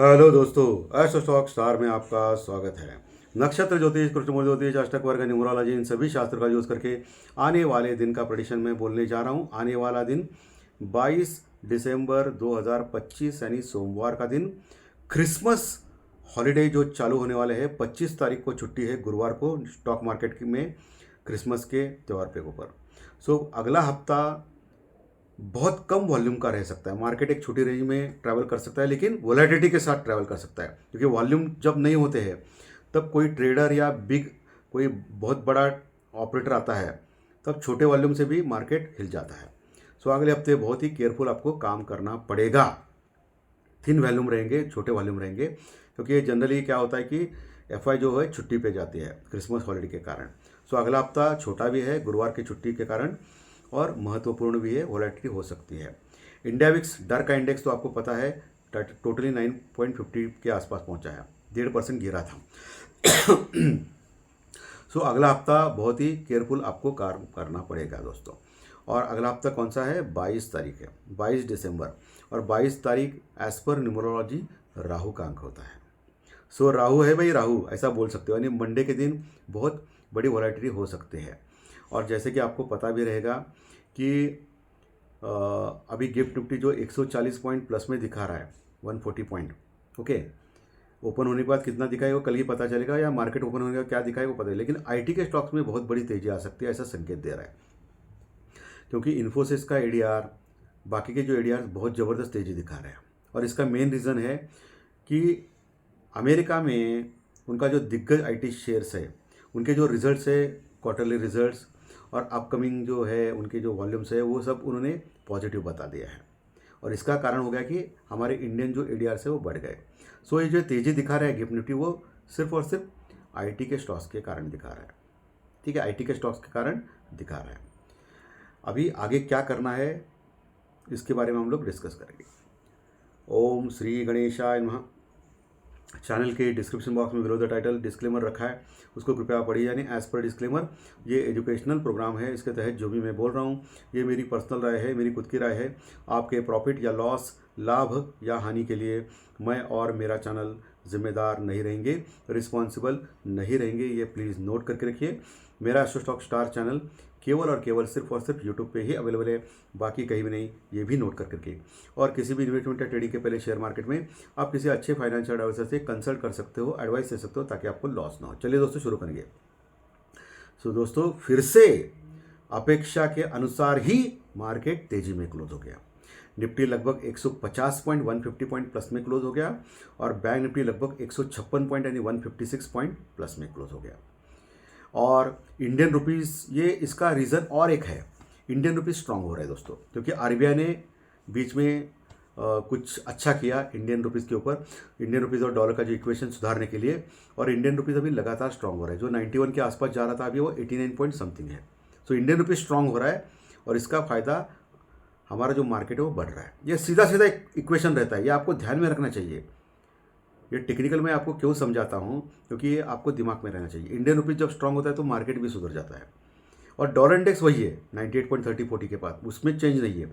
Hello दोस्तों, astro stock star में आपका स्वागत है। नक्षत्र ज्योतिष, कृष्णमूल ज्योतिष, अष्टक वर्ग, न्यूमरोलॉजी, इन सभी शास्त्रों का यूज करके आने वाले दिन का प्रेडिक्शन मैं बोलने जा रहा हूँ। आने वाला दिन 22 दिसंबर 2025 यानी सोमवार का दिन, क्रिसमस हॉलीडे जो चालू होने वाले हैं। 25 तारीख को छुट्टी है, गुरुवार को स्टॉक मार्केट में क्रिसमस के त्यौहार पे ऊपर। अगला हफ्ता बहुत कम वॉल्यूम का रह सकता है। मार्केट एक छोटी रेंज में ट्रैवल कर सकता है, लेकिन वोलेटिलिटी के साथ ट्रैवल कर सकता है, क्योंकि वॉल्यूम जब नहीं होते हैं तब कोई ट्रेडर या बिग कोई बहुत बड़ा ऑपरेटर आता है, तब छोटे वॉल्यूम से भी मार्केट हिल जाता है। अगले हफ्ते बहुत ही केयरफुल आपको काम करना पड़ेगा। थिन वॉल्यूम रहेंगे, छोटे वॉल्यूम रहेंगे, क्योंकि ये जनरली क्या होता है कि एफआई जो है छुट्टी पे जाती है क्रिसमस हॉलीडे के कारण। अगला हफ्ता छोटा भी है गुरुवार की छुट्टी के कारण, और महत्वपूर्ण भी है, वोलेटिलिटी हो सकती है। इंडिया विक्स डर का इंडेक्स तो आपको पता है, टोटली 9.50 के आसपास पहुंचा है, 1.5% गिरा था। अगला हफ्ता बहुत ही केयरफुल आपको काम करना पड़ेगा दोस्तों। और अगला हफ्ता कौन सा है? 22 तारीख है, 22 दिसंबर। और 22 तारीख एज पर न्यूमरोलॉजी राहु का अंक होता है। राहु है भाई, राहु ऐसा बोल सकते हो, यानी मंडे के दिन बहुत बड़ी वोलेटिलिटी हो सकती है। और जैसे कि आपको पता भी रहेगा कि अभी गिफ्ट निफ्टी जो 140 पॉइंट प्लस में दिखा रहा है, 140 पॉइंट, ओके। ओपन होने के बाद कितना दिखाएगा वो कल ही पता चलेगा, या मार्केट ओपन होने के बाद क्या दिखाएगा वो पता है। लेकिन आईटी के स्टॉक्स में बहुत बड़ी तेजी आ सकती है, ऐसा संकेत दे रहा है, क्योंकि इन्फोसिस का एडीआर, बाकी के जो एडीआर बहुत ज़बरदस्त तेजी दिखा रहे हैं। और इसका मेन रीज़न है कि अमेरिका में उनका जो दिग्गज आईटी शेयर्स है, उनके जो रिजल्ट्स है, क्वार्टरली रिजल्ट्स और अपकमिंग जो है उनके जो वॉल्यूम्स है, वो सब उन्होंने पॉजिटिव बता दिया है। और इसका कारण हो गया कि हमारे इंडियन जो एडीआर है वो बढ़ गए। ये जो तेज़ी दिखा रहा है गिफ्ट निफ्टी, वो सिर्फ और सिर्फ आईटी के स्टॉक्स के कारण दिखा रहा है। ठीक है, आईटी के स्टॉक्स के कारण दिखा रहा है। अभी आगे क्या करना है इसके बारे में हम लोग डिस्कस करेंगे। ओम श्री गणेशाय नमः। चैनल के डिस्क्रिप्शन बॉक्स में बिलो द टाइटल डिस्क्लेमर रखा है, उसको कृपया पढ़िए। यानी एज पर डिस्क्लेमर, ये एजुकेशनल प्रोग्राम है, इसके तहत जो भी मैं बोल रहा हूँ ये मेरी पर्सनल राय है, मेरी खुद की राय है। आपके प्रॉफिट या लॉस, लाभ या हानि के लिए मैं और मेरा चैनल जिम्मेदार नहीं रहेंगे, रिस्पॉन्सिबल नहीं रहेंगे, ये प्लीज़ नोट करके रखिए। मेरा एस्ट्रो स्टॉक स्टार चैनल केवल और केवल सिर्फ और सिर्फ यूट्यूब पे ही अवेलेबल है, बाकी कहीं भी नहीं, ये भी नोट करके। और किसी भी इन्वेस्टमेंट या ट्रेडिंग के पहले शेयर मार्केट में आप किसी अच्छे फाइनेंशियल एडवाइजर से कंसल्ट कर सकते हो, एडवाइस ले सकते हो, ताकि आपको लॉस ना हो। चलिए दोस्तों शुरू करेंगे। दोस्तों फिर से अपेक्षा के अनुसार ही मार्केट तेजी में क्लोज हो गया। निफ्टी लगभग 150 पॉइंट 150 पॉइंट प्लस में क्लोज हो गया, और बैंक निफ्टी लगभग 156 पॉइंट यानी 156 पॉइंट प्लस में क्लोज हो गया। और इंडियन रुपीज़, ये इसका रीज़न और एक है, इंडियन रुपीज़ स्ट्रांग हो रहा है दोस्तों, क्योंकि आरबीआई ने बीच में कुछ अच्छा किया इंडियन रुपीज़ के ऊपर, इंडियन रुपीज़ और डॉलर का जो इक्वेशन सुधारने के लिए। और इंडियन रुपीज़ अभी लगातार स्ट्रांग हो रहा है, जो 91 के आसपास जा रहा था अभी वो 89 पॉइंट समथिंग है। इंडियन रुपीज़ स्ट्रांग हो रहा है, और इसका फ़ायदा हमारा जो मार्केट है वो बढ़ रहा है। ये सीधा सीधा एक इक्वेशन रहता है, ये आपको ध्यान में रखना चाहिए। ये टेक्निकल मैं आपको क्यों समझाता हूँ, क्योंकि ये आपको दिमाग में रहना चाहिए। इंडियन रुपीज़ जब स्ट्रांग होता है तो मार्केट भी सुधर जाता है। और डॉलर इंडेक्स वही है 98.30-40 के पास, उसमें चेंज नहीं है।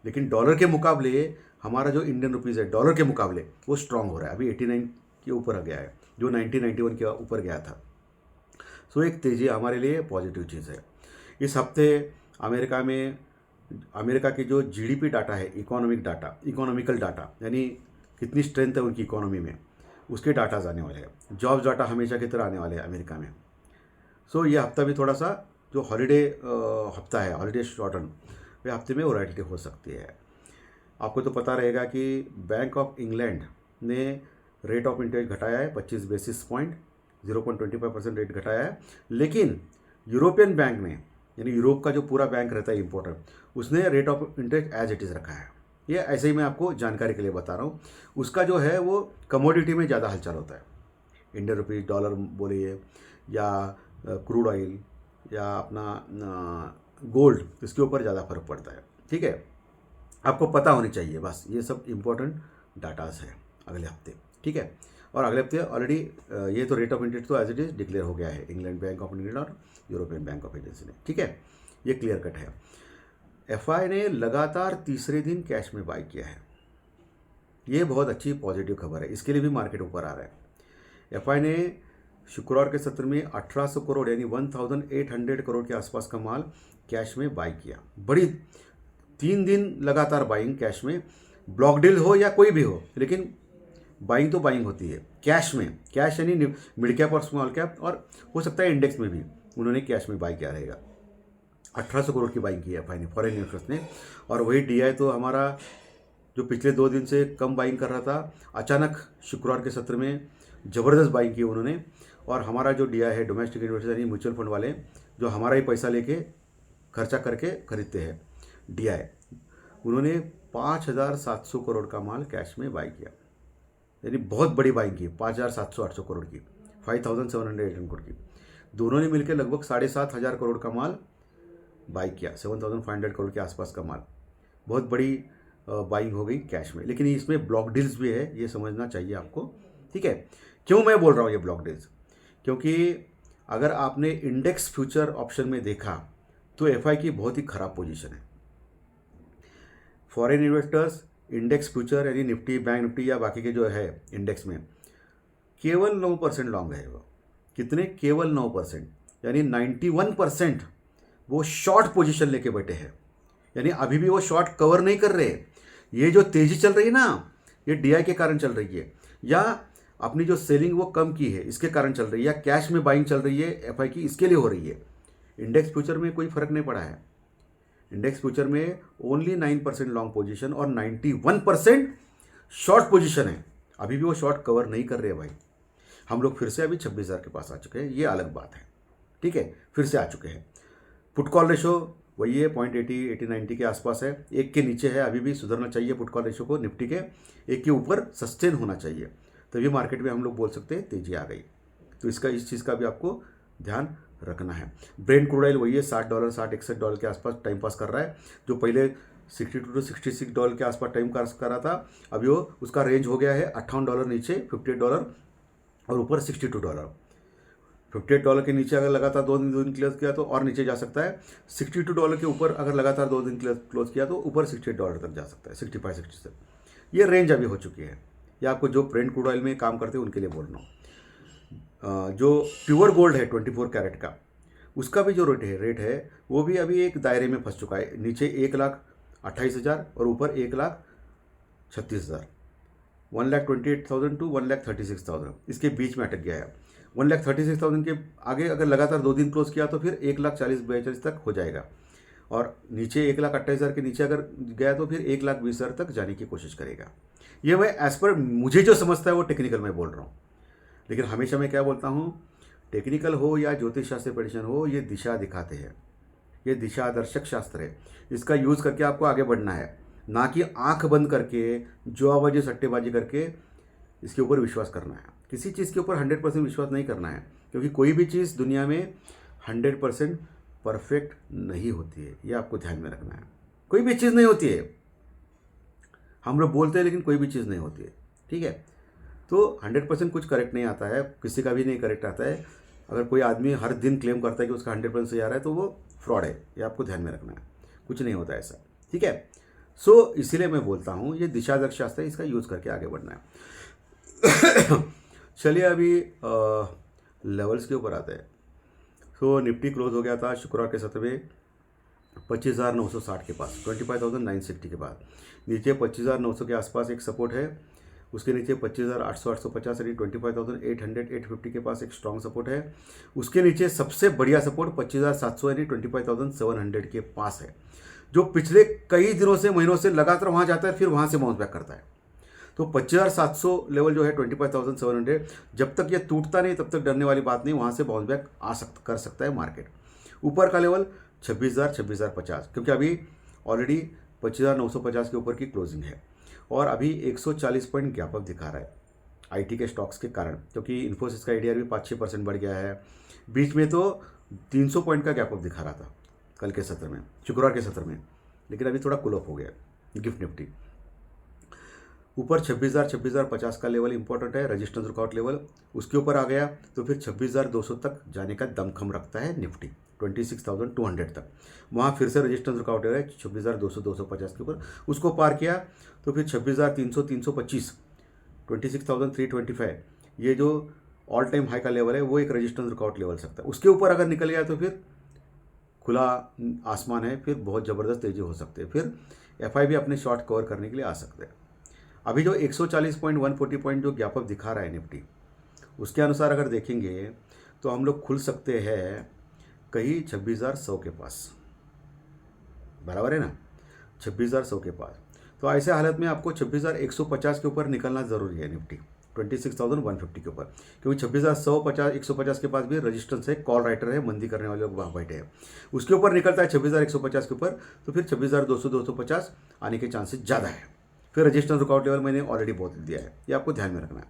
लेकिन डॉलर के मुकाबले हमारा जो इंडियन रुपीज़ है, डॉलर के मुकाबले वो स्ट्रांग हो रहा है, अभी 89 के ऊपर आ गया है, जो 91 के ऊपर गया था। एक तेज़ी हमारे लिए पॉजिटिव चीज़ है। इस हफ्ते अमेरिका की जो जीडीपी डाटा है, इकोनॉमिकल डाटा, यानी कितनी स्ट्रेंथ है उनकी इकोनॉमी में, उसके डाटाज आने वाले हैं। जॉब्स डाटा हमेशा की तरह आने वाले हैं अमेरिका में। ये हफ्ता भी थोड़ा सा जो हॉलीडे हफ्ता है, हॉलीडे शॉर्टन, वे हफ्ते में वोलेटिलिटी हो सकती है। आपको तो पता रहेगा कि बैंक ऑफ इंग्लैंड ने रेट ऑफ इंटरेस्ट घटाया है 25 बेसिस पॉइंट, 0.25% रेट घटाया है। लेकिन यूरोपियन बैंक ने, यानी यूरोप का जो पूरा बैंक रहता है इम्पोर्टर, उसने rate of interest as it is रखा है। ये ऐसे ही मैं आपको जानकारी के लिए बता रहा हूँ। उसका जो है वो कमोडिटी में ज़्यादा हलचल होता है, इंडियन रुपीज़, डॉलर बोलिए, या क्रूड ऑयल, या अपना गोल्ड, इसके ऊपर ज़्यादा फर्क पड़ता है। ठीक है, आपको पता होनी चाहिए बस, ये सब इम्पोर्टेंट डाटाज है अगले हफ्ते। ठीक है, और अगले हफ्ते ऑलरेडी ये तो रेट ऑफ इंटरेस्ट तो एज इट इज़ डिक्लेयर हो गया है इंग्लैंड बैंक ऑफ इंग्लैंड और यूरोपियन बैंक ऑफ एजेंसी ने। ठीक है, ये क्लियर कट है। एफआई ने लगातार तीसरे दिन कैश में बाई किया है, ये बहुत अच्छी पॉजिटिव खबर है, इसके लिए भी मार्केट ऊपर आ रहा है। एफआई ने शुक्रवार के सत्र में 1800 करोड़ यानी 1800 करोड़ के आसपास का माल कैश में बाई किया। बड़ी 3 दिन लगातार बाइंग कैश में, ब्लॉक डील हो या कोई भी हो, लेकिन बाइंग तो बाइंग होती है कैश में। कैश यानी मिड कैप और स्मॉल कैप, और हो सकता है इंडेक्स में भी उन्होंने कैश में बाई किया रहेगा। 1800 करोड़ की बाइंग की है एफआई ने, फॉरेन इन्वेस्टर्स ने। और वही डीआई तो हमारा जो पिछले 2 दिन से कम बाइंग कर रहा था, अचानक शुक्रवार के सत्र में ज़बरदस्त बाइंग की उन्होंने। और हमारा जो डीआई है, डोमेस्टिक इन्वेस्टर यानी म्यूचुअल फंड वाले, जो हमारा ही पैसा लेके खर्चा करके खरीदते हैं डीआई, उन्होंने 5700 करोड़ का माल कैश में बाई किया, यानी बहुत बड़ी बाइंग की, 5700-800 करोड़ की, 5700 करोड़ की। दोनों ने मिलकर लगभग 7500 करोड़ का माल बाई किया, 7500 करोड़ के आसपास का माल। बहुत बड़ी बाइंग हो गई कैश में। लेकिन इसमें ब्लॉक डील्स भी है, ये समझना चाहिए आपको, ठीक है। क्यों मैं बोल रहा हूँ ये ब्लॉक डील्स? क्योंकि अगर आपने इंडेक्स फ्यूचर ऑप्शन में देखा तो एफआई की बहुत ही खराब पोजीशन है। फॉरेन इन्वेस्टर्स इंडेक्स फ्यूचर यानी निफ्टी, बैंक निफ्टी या बाकी के जो है इंडेक्स में केवल 9% लॉन्ग है। वो कितने? केवल 9%, यानी 91% वो शॉर्ट पोजीशन लेके बैठे हैं। यानी अभी भी वो शॉर्ट कवर नहीं कर रहे। ये जो तेजी चल रही है ना, ये डीआई के कारण चल रही है, या अपनी जो सेलिंग वो कम की है इसके कारण चल रही है, या कैश में बाइंग चल रही है एफआई की, इसके लिए हो रही है। इंडेक्स फ्यूचर में कोई फर्क नहीं पड़ा है। इंडेक्स फ्यूचर में ओनली 9% लॉन्ग पोजीशन और 91% शॉर्ट पोजीशन है। अभी भी वो शॉर्ट कवर नहीं कर रहे हैं भाई। हम लोग फिर से अभी 26,000 के पास आ चुके हैं, ये अलग बात है, ठीक है, फिर से आ चुके हैं। पुट कॉल रेशो वही है, 0.80-90 के आसपास है, 1 के नीचे है, अभी भी सुधरना चाहिए पुट कॉल रेशो को निफ्टी के, 1 के ऊपर सस्टेन होना चाहिए, तभी मार्केट में हम लोग बोल सकते हैं तेजी आ गई। तो इस चीज़ का भी आपको ध्यान रखना है। ब्रेंट क्रूड ऑयल वही है, $60 $60-61 के आसपास टाइम पास कर रहा है, जो पहले $62 के आसपास टाइम पास कर रहा था, अभी वो उसका रेंज हो गया है $58 नीचे, $58 और ऊपर $62। $58 के नीचे अगर लगातार 2 दिन क्लोज किया तो और नीचे जा सकता है। $62 के ऊपर अगर लगातार 2 दिन क्लोज किया तो ऊपर $68 तक जा सकता है, 65-66। ये रेंज अभी हो चुकी है। ये आपको जो ब्रेंट क्रूड ऑयल में काम करते हैं उनके लिए बोल रहा हूँ। जो प्योर गोल्ड है 24 कैरेट का, उसका भी जो रेट है वो भी अभी एक दायरे में फंस चुका है। नीचे 1,28,000 और ऊपर 1,36,000, 1,28,000 to 1,36,000, इसके बीच में अटक गया है। 1,36,000 के आगे अगर लगातार 2 दिन क्लोज किया तो फिर 1,40,42 तक हो जाएगा, और नीचे 1,28,000 के नीचे अगर गया तो फिर 1,20,000 तक जाने की कोशिश करेगा। ये मैं एज पर मुझे जो समझता है वो टेक्निकल में बोल रहा हूँ। लेकिन हमेशा मैं क्या बोलता हूँ, टेक्निकल हो या ज्योतिष शास्त्र प्रेडिक्शन हो, ये दिशा दिखाते हैं, ये दिशा दर्शक शास्त्र है। इसका यूज़ करके आपको आगे बढ़ना है, ना कि आंख बंद करके जुआबाजी सट्टेबाजी करके इसके ऊपर विश्वास करना है। किसी चीज़ के ऊपर 100% विश्वास नहीं करना है, क्योंकि कोई भी चीज़ दुनिया में 100% परफेक्ट नहीं होती है, ये आपको ध्यान में रखना है। कोई भी चीज़ नहीं होती है, हम लोग बोलते हैं लेकिन कोई भी चीज़ नहीं होती है, ठीक है। तो 100% कुछ करेक्ट नहीं आता है, किसी का भी नहीं करेक्ट आता है। अगर कोई आदमी हर दिन क्लेम करता है कि उसका 100% सही आ रहा है तो वो फ्रॉड है, ये आपको ध्यान में रखना है। कुछ नहीं होता ऐसा, ठीक है। सो इसीलिए मैं बोलता हूँ ये दिशादर्शक शास्त्र है, इसका यूज़ करके आगे बढ़ना है। चलिए अभी लेवल्स के ऊपर आते हैं। सो निफ्टी क्लोज हो गया था शुक्रवार के सत्र में 25,960 के पास, 25,960 के बाद। नीचे 25,900 के आसपास एक सपोर्ट है, उसके नीचे 25,800-850 यानी 25,800-850 के पास एक स्ट्रॉन्ग सपोर्ट है। उसके नीचे सबसे बढ़िया सपोर्ट 25,700 यानी 25,700 के पास है, जो पिछले कई दिनों से, महीनों से लगातार वहाँ जाता है, फिर वहाँ से बाउंस बैक करता है। तो 25,700 लेवल जो है 25,700, जब तक ये टूटता नहीं तब तक डरने वाली बात नहीं, वहाँ से बाउंस बैक कर सकता है मार्केट। ऊपर का लेवल 26,000 26,050, क्योंकि अभी ऑलरेडी 25,950 के ऊपर की क्लोजिंग है, और अभी 140 पॉइंट गैप अप दिखा रहा है आईटी के स्टॉक्स के कारण, क्योंकि इन्फोसिस का एडीआर भी 5-6% बढ़ गया है। बीच में तो 300 पॉइंट का गैप अप दिखा रहा था कल के सत्र में, शुक्रवार के सत्र में, लेकिन अभी थोड़ा कूल ऑफ हो गया गिफ्ट निफ्टी। ऊपर 26,050 का लेवल इंपॉर्टेंट है, रेजिस्टेंस रुकआउट लेवल। उसके ऊपर आ गया तो फिर 26,200 तक जाने का दमखम रखता है निफ्टी, 26,200 तक। वहाँ फिर से रेजिस्टेंस रुकआउट है 26,200 250 के ऊपर, उसको पार किया तो फिर 26,300 325, 26,325 ये जो ऑल टाइम हाई का लेवल है वो एक रेजिस्टेंस रुकआउट लेवल सकता है। उसके ऊपर अगर निकल गया तो फिर खुला आसमान है, फिर बहुत ज़बरदस्त तेजी हो सकती है, फिर एफआई भी अपने शॉर्ट कवर करने के लिए आ सकते हैं। अभी जो 140 पॉइंट 140 पॉइंट जो गैप अप दिखा रहा है निफ्टी, उसके अनुसार अगर देखेंगे तो हम लोग खुल सकते हैं कहीं 26,100 के पास, बराबर है ना, 26,100 के पास। तो ऐसे हालत में आपको 26,150 के ऊपर निकलना ज़रूरी है निफ्टी, 26,150 के ऊपर, क्योंकि 26,150 150 के पास भी रजिस्टेंस है, कॉल राइटर है, मंदी करने वाले लोग वहाँ बैठे हैं। उसके ऊपर निकलता है 26,150 के ऊपर तो फिर 26,200 250 आने के चांसेस ज़्यादा है। फिर रजिस्टेंस रुकआउट लेवल मैंने ऑलरेडी बोल दिया है, ये आपको ध्यान में रखना है।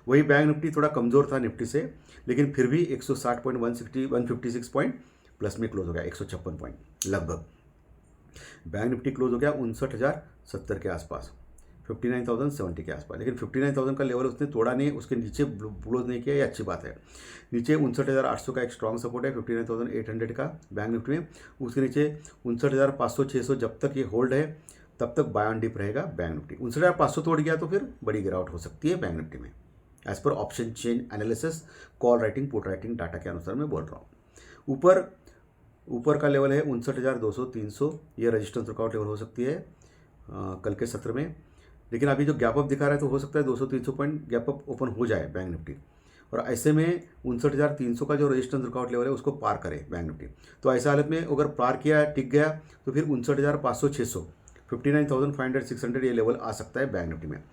वही बैंक निफ्टी थोड़ा कमज़ोर था निफ्टी से, लेकिन फिर भी 156 पॉइंट प्लस में क्लोज हो गया, 156 पॉइंट लगभग। बैंक निफ्टी क्लोज हो गया 59,070 के आसपास, 59,070 के आसपास। लेकिन 59,000 का लेवल उसने तोड़ा नहीं, उसके नीचे क्लोज नहीं किया, ये अच्छी बात है। नीचे 59,800 का एक स्ट्रॉन्ग सपोर्ट है, 59,800 का बैंक निफ्टी में। उसके नीचे 59,500 600 जब तक ये होल्ड है तब तक बाय ऑन डिप रहेगा बैंक निफ्टी। 59,500 तोड़ गया तो फिर बड़ी गिरावट हो सकती है बैंक निफ्टी में, as per option chain analysis, call writing, put writing data के अनुसार मैं बोल रहा हूँ। ऊपर का लेवल है 59,200 300, ये रजिस्टेंस रुकआउट लेवल हो सकती है कल के सत्र में। लेकिन अभी जो गैप अप दिखा रहा है तो हो सकता है 200-300 पॉइंट गैप अप ओपन हो जाए बैंक निफ्टी, और ऐसे में 59,300 का जो रजिस्टेंस रुकआउट लेवल है उसको पार करे बैंक निफ्टी। तो ऐसा हालत में अगर पार किया, टिक गया, तो फिर 59,500 600, 59,500 600 ये लेवल आ सकता है बैंक निफ्टी में।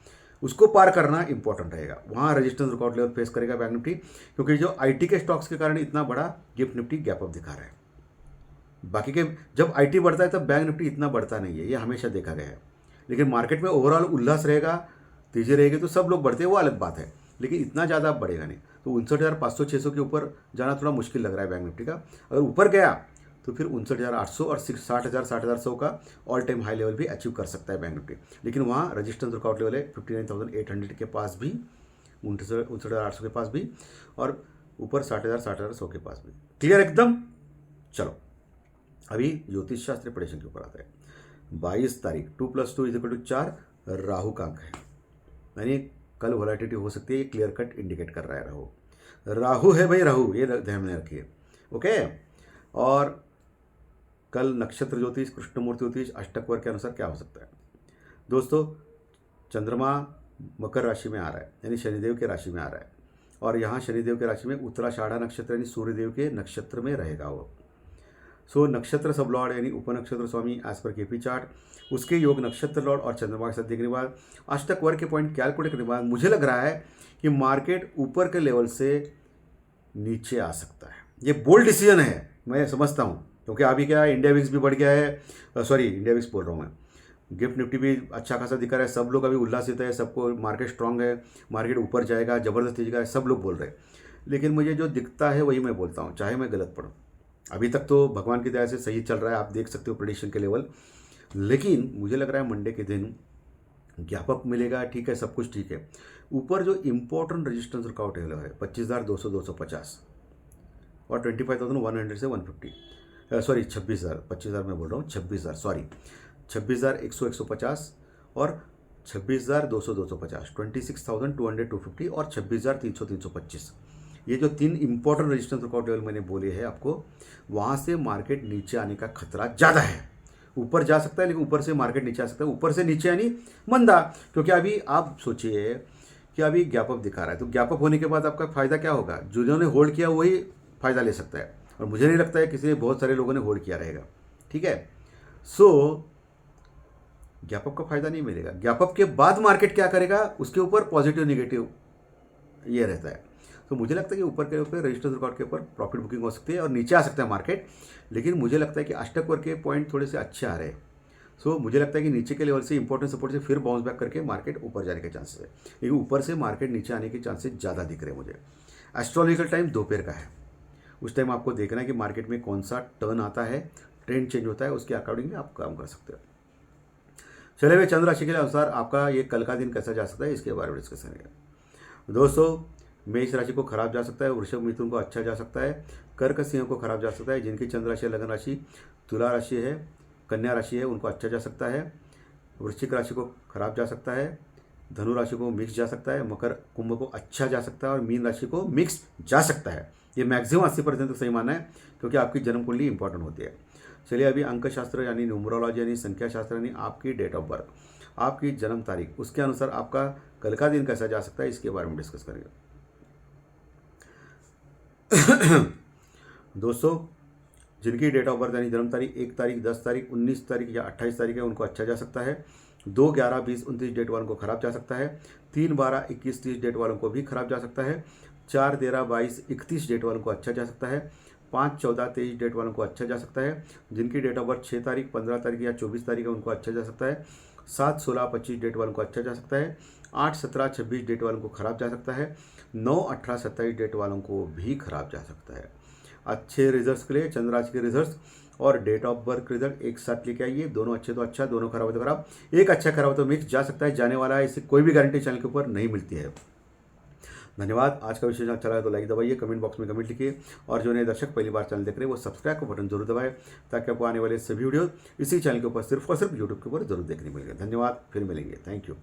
उसको पार करना इंपॉर्टेंट रहेगा, वहाँ रजिस्टेंस रुकआउट लेवल फेस करेगा बैंक निफ्टी, क्योंकि जो आईटी के स्टॉक्स के कारण इतना बड़ा गिफ्ट निफ्टी गैप अप दिखा रहा है। बाकी के जब आईटी बढ़ता है तब बैंक निफ्टी इतना बढ़ता नहीं है, ये हमेशा देखा गया है। लेकिन मार्केट में ओवरऑल उल्लास रहेगा, तेजी रहेगी तो सब लोग बढ़ते हैं, वो अलग बात है, लेकिन इतना ज़्यादा बढ़ेगा नहीं। तो 59,500 600 के ऊपर जाना थोड़ा मुश्किल लग रहा है बैंक निफ्टी का। अगर ऊपर गया तो फिर 59,800 और 60,100 का ऑल टाइम हाई लेवल भी अचीव कर सकता है बैंक निफ्टी। लेकिन वहाँ रजिस्टेंस रुकआउट लेवल है 59,800 के पास भी, 59,800 के पास भी, और ऊपर 60,100 के पास भी। क्लियर एकदम। चलो अभी ज्योतिष शास्त्र प्रेडिक्शन के ऊपर आता है। 22 तारीख 2 + 2 = 4 राहु का अंक है, यानी कल वोलेटिलिटी हो सकती है, ये क्लियर कट इंडिकेट कर रहा है। राहु है भाई, राहु, ये ध्यान में रखिए, ओके। और कल नक्षत्र ज्योतिष, कृष्णमूर्ति ज्योतिष, अष्टक वर्ग के अनुसार क्या हो सकता है दोस्तों। चंद्रमा मकर राशि में आ रहा है, यानी शनिदेव के राशि में आ रहा है, और यहाँ शनिदेव के राशि में उत्तराषाढ़ा नक्षत्र यानी सूर्यदेव के नक्षत्र में रहेगा वो। सो नक्षत्र सब लॉर्ड यानी उपनक्षत्र स्वामी एज पर केपी चार्ट, उसके योग नक्षत्र लॉर्ड और चंद्रमा के साथ देखने के बाद अष्टक वर्ग के पॉइंट कैलकुलेट करने के बाद मुझे लग रहा है कि मार्केट ऊपर के लेवल से नीचे आ सकता है। ये बोल्ड डिसीजन है, मैं समझता हूँ, क्योंकि अभी क्या है, इंडिया विक्स भी बढ़ गया है, सॉरी इंडिया विक्स बोल रहा हूँ मैं, गिफ्ट निफ्टी भी अच्छा खासा दिखा रहा है, सब लोग अभी उल्लासित है, सबको मार्केट स्ट्रांग है, मार्केट ऊपर जाएगा, जबरदस्त तेजी का है, सब लोग बोल रहे हैं। लेकिन मुझे जो दिखता है वही मैं बोलता हूँ, चाहे मैं गलत पढ़ूँ। अभी तक तो भगवान की दया से सही चल रहा है, आप देख सकते हो प्रेडिक्शन के लेवल। लेकिन मुझे लग रहा है मंडे के दिन गैप अप मिलेगा, ठीक है, सब कुछ ठीक है। ऊपर जो इंपॉर्टेंट रेजिस्टेंस रुकआउट लेवल है 25,200 250 और 25,100 से 150, सॉरी 26,000, 25,000 मैं बोल रहा हूँ, 26,000 सॉरी, 26,100 150 और 26,200 250, 26,200 250 और 26,300 325। ये जो 3 इंपॉर्टेंट रेजिस्टेंस रुकआउट लेवल मैंने बोले हैं आपको, वहाँ से मार्केट नीचे आने का खतरा ज़्यादा है। ऊपर जा सकता है लेकिन ऊपर से मार्केट नीचे आ सकता है, ऊपर से नीचे यानी मंदा। क्योंकि अभी आप सोचिए कि अभी गैप अप दिखा रहा है, तो गैप अप होने के बाद आपका फ़ायदा क्या होगा, जिन्होंने होल्ड किया वही फ़ायदा ले सकता है, और मुझे नहीं लगता है किसी बहुत सारे लोगों ने होल्ड किया रहेगा, ठीक है। सो गैप अप का फ़ायदा नहीं मिलेगा। गैप अप के बाद मार्केट क्या करेगा उसके ऊपर पॉजिटिव निगेटिव ये रहता है। तो मुझे लगता है कि ऊपर के ऊपर रजिस्टेंस रिकॉर्ड के ऊपर प्रॉफिट बुकिंग हो सकती है और नीचे आ सकता है मार्केट। लेकिन मुझे लगता है कि अष्टक वर्ग के पॉइंट थोड़े से अच्छे आ रहे हैं। सो मुझे लगता है कि नीचे के लेवल से इंपॉर्टेंट सपोर्ट से फिर बाउंस बैक करके मार्केट ऊपर जाने के चांसेस है, लेकिन ऊपर से मार्केट नीचे आने के चांसेस ज़्यादा दिख रहे हैं मुझे। एस्ट्रोलॉजिकल टाइम दोपहर का है, उस टाइम आपको देखना है कि मार्केट में कौन सा टर्न आता है, ट्रेंड चेंज होता है, उसके अकॉर्डिंगली आप काम कर सकते हो। चले हुए चंद्र राशि के अनुसार आपका ये कल का दिन कैसा जा सकता है, इसके बारे में डिस्कस करेंगे। दोस्तों, मेष राशि को खराब जा सकता है, वृषभ मिथुन को अच्छा जा सकता है, कर्क सिंह को खराब जा सकता है, जिनकी चंद्र राशि लग्न राशि तुला राशि है, कन्या राशि है, उनको अच्छा जा सकता है। वृश्चिक राशि को खराब जा सकता है, धनु राशि को मिक्स जा सकता है, मकर कुंभ को अच्छा जा सकता है और मीन राशि को मिक्स जा सकता है। ये मैक्सिमम 80% सही मानना है, क्योंकि आपकी जन्म कुंडली इंपॉर्टेंट होती है। चलिए अभी अंक शास्त्र यानी न्यूमरोलॉजी यानी संख्या शास्त्र यानी आपकी डेट ऑफ बर्थ, आपकी जन्म तारीख, उसके अनुसार आपका कल का दिन कैसा जा सकता है, इसके बारे में डिस्कस करेंगे। दोस्तों, जिनकी डेट ऑफ बर्थ यानी जन्म तारीख 1 तारीख, 10 तारीख, 19 तारीख या 28 तारीख है, उनको अच्छा जा सकता है। 2, 11, 20, 29 डेट वालों को खराब जा सकता है। 3, 12, 21, 30 डेट वालों को भी खराब जा सकता है। 4, 13, 22, 31 डेट वालों को अच्छा जा सकता है। 5, 14, 23 डेट वालों को अच्छा जा सकता है। जिनकी डेट ऑफ बर्थ 6 तारीख, 15 तारीख या 24 तारीख है, उनको अच्छा जा सकता है। 7, 16, 25 डेट वालों को अच्छा जा सकता है। 8, 17, 26 डेट वालों को खराब जा सकता है। 9, 18, 27 डेट वालों को भी खराब जा सकता है। अच्छे रिजल्ट्स के लिए चंद्र राशि के रिजल्ट्स और डेट ऑफ बर्थ रिजल्ट एक साथ लेके आइए। दोनों अच्छे तो अच्छा, दोनों खराब हो तो खराब, एक अच्छा खराब हो तो मिक्स जा सकता है, जाने वाला है, इससे कोई भी गारंटी चैनल के ऊपर नहीं मिलती है। धन्यवाद। आज का विशेष अच्छा लगा तो लाइक दबाइए, कमेंट बॉक्स में कमेंट लिखिए, और जो नए दर्शक पहली बार चैनल देख रहे हैं वो सब्सक्राइब का बटन जरूर दबाएं, ताकि आपको आने वाले सभी वीडियो इसी चैनल के ऊपर सिर्फ और सिर्फ यूट्यूब के ऊपर जरूर देखने मिलेंगे। धन्यवाद, फिर मिलेंगे। Thank you.